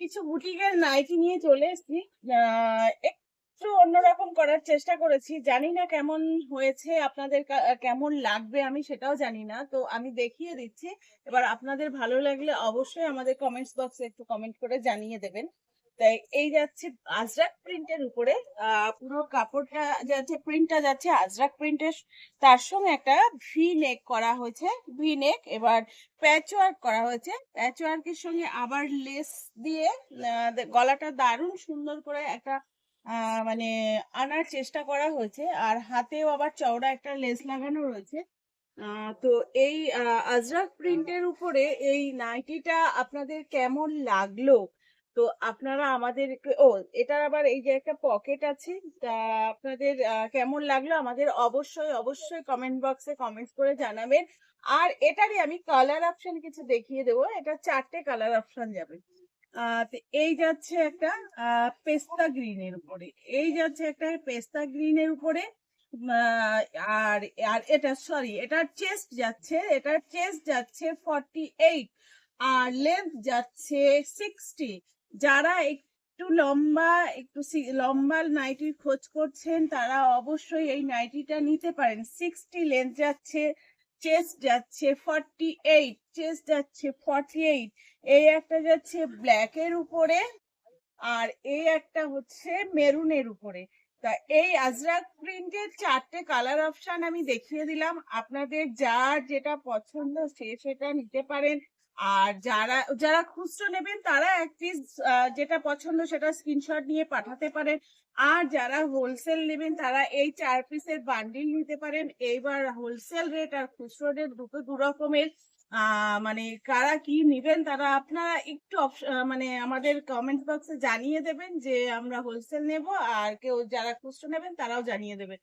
কিছু বুটিকের নাইটি নিয়ে চলে এসেছি। একটু অন্যরকম করার চেষ্টা করেছি, জানি না কেমন হয়েছে, আপনাদের কেমন লাগবে আমি সেটাও জানি না। তো আমি দেখিয়ে দিচ্ছি, এবার আপনাদের ভালো লাগলে অবশ্যই আমাদের কমেন্টস বক্সে একটু কমেন্ট করে জানিয়ে দেবেন। তাই এই যাচ্ছে আজরাক প্রিন্টের উপরে, পুরো কাপড়টা যাচ্ছে, প্রিন্টটা যাচ্ছে আজরাক প্রিন্টের, তার সঙ্গে একটা ভি নেক করা হয়েছে। ভি নেক, এবার প্যাচ ওয়ার্ক করা হয়েছে, প্যাচ ওয়ার্কের সঙ্গে আবার লেস দিয়ে গলাটা দারুণ সুন্দর করে একটা মানে আনার চেষ্টা করা হয়েছে। আর হাতেও আবার চওড়া একটা লেস লাগানো রয়েছে। তো এই আজরাক প্রিন্টের উপরে এই নাইটিটা আপনাদের কেমন লাগলো? তো আপনারা আমাদেরকে, এটার আবার এই যে একটা পকেট আছে, তা আপনাদের কেমন লাগলো আমাদের অবশ্যই অবশ্যই কমেন্ট বক্সে কমেন্টস করে জানাবেন। আর এটারই আমি কালার অপশন কিছু দেখিয়ে দেবো, এটা 4টে কালার অপশন যাবে। তো এই যাচ্ছে একটা পেস্তা গ্রিনের উপরে, এই যাচ্ছে একটা পেস্তা গ্রিনের উপরে, আর আর এটা সরি, এটার চেস্ট যাচ্ছে, এটার চেস্ট যাচ্ছে 48, আর লেন্থ যাচ্ছে 60। যারা একটু লম্বা, একটু লম্বা নাইটির খোঁজ করছেন তারা অবশ্যই এই নাইটিটা নিতে পারেন। 60 লেন্থ যাচ্ছে, চেস্ট যাচ্ছে 48, চেস্ট যাচ্ছে 48। এই একটা যাচ্ছে ব্ল্যাক এর উপরে, আর এই একটা হচ্ছে মেরুনের উপরে। তা এই আজরাক প্রিন্টের 4টে কালার অপশন আমি দেখিয়ে দিলাম, আপনাদের যার যেটা পছন্দ সে সেটা নিতে পারেন। আর যারা যারা খুচরো নেবেন তারা এক পিস যেটা পছন্দ সেটা স্ক্রিনশট নিয়ে পাঠাতে পারেন। আর যারা হোলসেল নেবেন তারা এই 4 পিসের বান্ডিল নিতে পারেন। এইবার হোলসেল রেট আর খুচরো রেট দুটো দু রকমের। মানে কারা কি নিবেন তারা আপনারা একটু মানে আমাদের কমেন্ট বক্সে জানিয়ে দেবেন যে আমরা হোলসেল নেব, আর কেউ যারা খুচরো নেবেন তারাও জানিয়ে দেবেন।